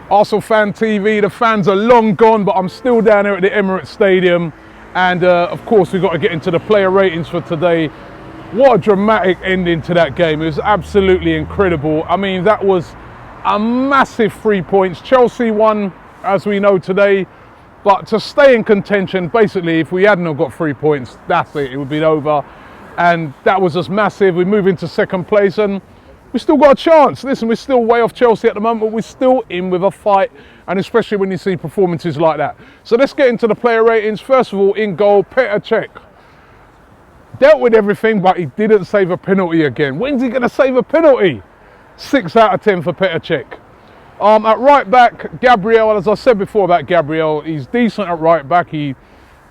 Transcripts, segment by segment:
ArsenalFanTV, the fans are long gone, but I'm still down here at the Emirates Stadium. And of course, we've got to get into the player ratings for today. What a dramatic ending to that game. It was absolutely incredible. I mean, that was a massive 3 points. Chelsea won, as we know today. But to stay in contention, basically, if we hadn't got 3 points, that's it. It would be over. And that was just massive. We move into second place and we still got a chance. Listen, we're still way off Chelsea at the moment, but we're still in with a fight, and especially when you see performances like that. So let's get into the player ratings. First of all, in goal, Petr Cech. Dealt with everything, but he didn't save a penalty again. When's he going to save a penalty? 6 out of 10 for Petr Cech. At right back, Gabriel, as I said before about Gabriel, he's decent at right back. He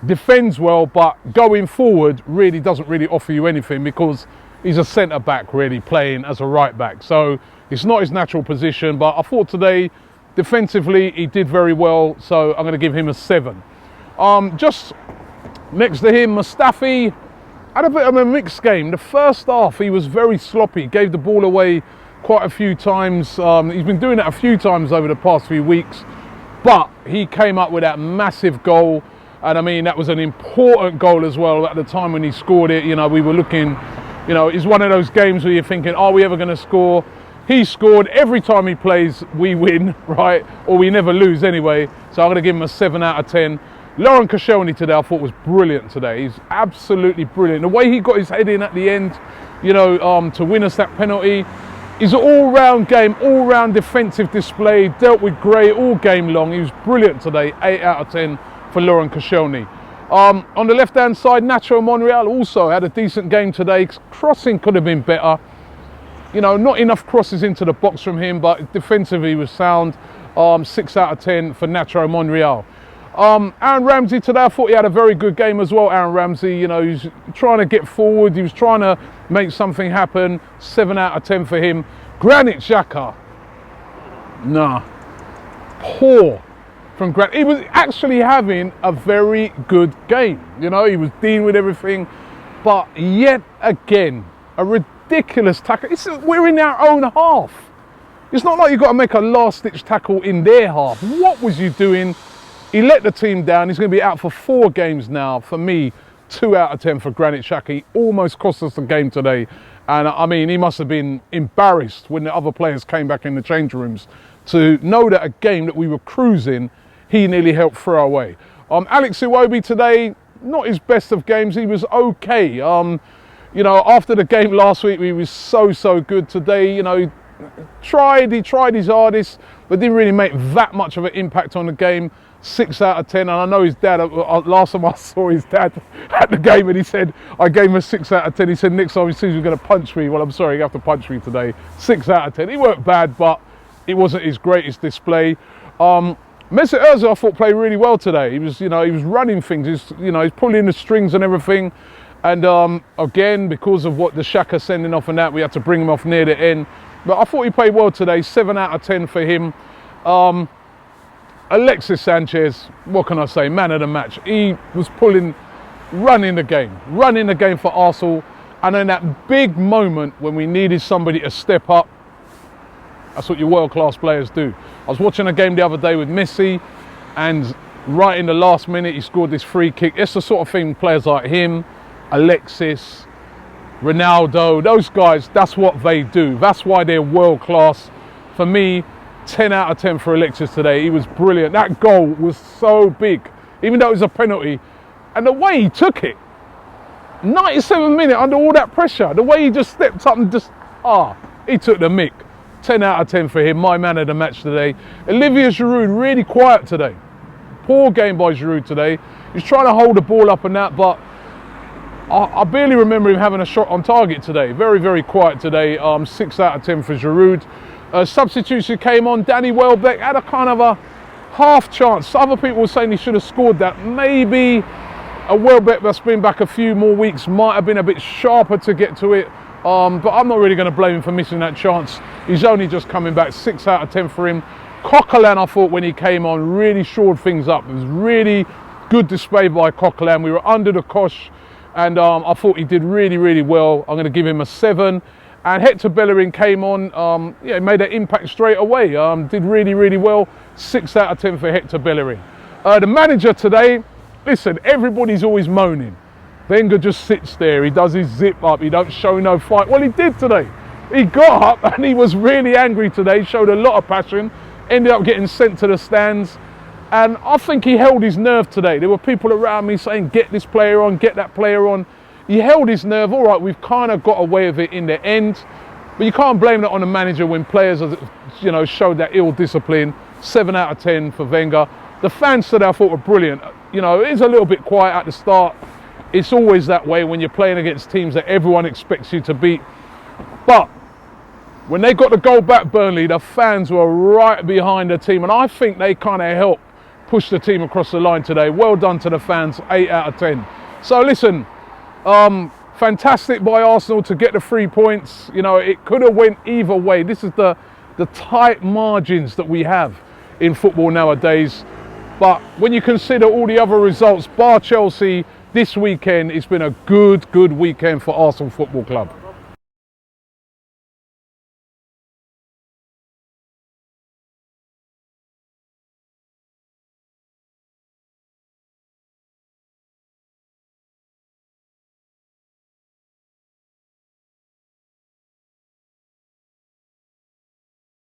defends well, but going forward really doesn't really offer you anything because he's a centre back really playing as a right back. So it's not his natural position, but I thought today defensively he did very well, so I'm going to give him a 7. Just next to him, Mustafi had a bit of a mixed game. The first half he was very sloppy, gave the ball away quite a few times. He's been doing that a few times over the past few weeks, but he came up with that massive goal, and I mean that was an important goal as well. At the time when he scored it, you know, we were looking, you know, it's one of those games where you're thinking, are we ever going to score? He scored. Every time he plays, we win, right? Or we never lose anyway. So I'm going to give him a 7 out of 10. Laurent Koscielny today, I thought was brilliant today. He's absolutely brilliant. The way he got his head in at the end, you know, to win us that penalty, is an all-round game, all-round defensive display. Dealt with Gray all game long. He was brilliant today. 8 out of 10 for Laurent Koscielny. On the left-hand side, Nacho Monreal also had a decent game today. Crossing could have been better. You know, not enough crosses into the box from him, but defensively he was sound. 6 out of 10 for Nacho Monreal. Aaron Ramsey today, I thought he had a very good game as well. Aaron Ramsey, you know, he's trying to get forward. He was trying to make something happen. 7 out of 10 for him. Granit Xhaka, nah, poor from Grant. He was actually having a very good game. You know, he was dealing with everything, but yet again, a ridiculous tackle. We're in our own half. It's not like you've got to make a last-ditch tackle in their half. What was you doing? He let the team down. He's going to be out for 4 games now. For me, 2 out of 10 for Granit Xhaka. He almost cost us the game today. And I mean, he must have been embarrassed when the other players came back in the change rooms to know that a game that we were cruising, he nearly helped throw away. Alexis today, not his best of games. He was okay. You know, after the game last week, he was so good. Today, you know, he tried his hardest, but didn't really make that much of an impact on the game. 6 out of 10, and I know his dad, last time I saw his dad at the game, and he said, I gave him a 6 out of 10. He said, next time he sees he's going to punch me. Well, I'm sorry, you have to punch me today. 6 out of 10. He weren't bad, but it wasn't his greatest display. Mesut Ozil, I thought, played really well today. He was, you know, he was running things. He's pulling the strings and everything. And again, because of what the Xhaka sending off and that, we had to bring him off near the end. But I thought he played well today. 7 out of 10 for him. Alexis Sanchez, what can I say? Man of the match. He was running the game for Arsenal. And in that big moment when we needed somebody to step up, that's what your world-class players do. I was watching a game the other day with Messi, and right in the last minute he scored this free kick. It's the sort of thing players like him, Alexis, Ronaldo, those guys, that's what they do. That's why they're world-class. For me, 10 out of 10 for Alexis today. He was brilliant. That goal was so big, even though it was a penalty. And the way he took it, 97 minutes under all that pressure, the way he just stepped up and just, he took the mick. 10 out of 10 for him, my man of the match today. Olivier Giroud, really quiet today. Poor game by Giroud today. He's trying to hold the ball up and that, but I barely remember him having a shot on target today. Very quiet today. 6 out of 10 for Giroud. Substitutes who came on, Danny Welbeck had a kind of a half chance. Other people were saying he should have scored that. Maybe a Welbeck that's been back a few more weeks might have been a bit sharper to get to it. But I'm not really going to blame him for missing that chance. He's only just coming back. 6 out of 10 for him. Coquelin, I thought, when he came on, really shored things up. It was really good display by Coquelin. We were under the cosh, and I thought he did really well. I'm going to give him a 7. And Hector Bellerin came on, yeah, made an impact straight away. Did really, really well. 6 out of 10 for Hector Bellerin. The manager today, listen, everybody's always moaning. Wenger just sits there, he does his zip up, he don't show no fight. Well, he did today. He got up and he was really angry today, showed a lot of passion, ended up getting sent to the stands. And I think he held his nerve today. There were people around me saying, get this player on, get that player on. He held his nerve. All right, we've kind of got away with it in the end, but you can't blame that on the manager when players, you know, showed that ill discipline. 7 out of 10 for Wenger. The fans today I thought were brilliant. You know, it is a little bit quiet at the start. It's always that way when you're playing against teams that everyone expects you to beat. But when they got the goal back, Burnley, the fans were right behind the team, and I think they kind of helped push the team across the line today. Well done to the fans, 8 out of 10. So listen, fantastic by Arsenal to get the 3 points. You know, it could have went either way. This is the tight margins that we have in football nowadays. But when you consider all the other results, bar Chelsea, this weekend, it's been a good weekend for Arsenal Football Club.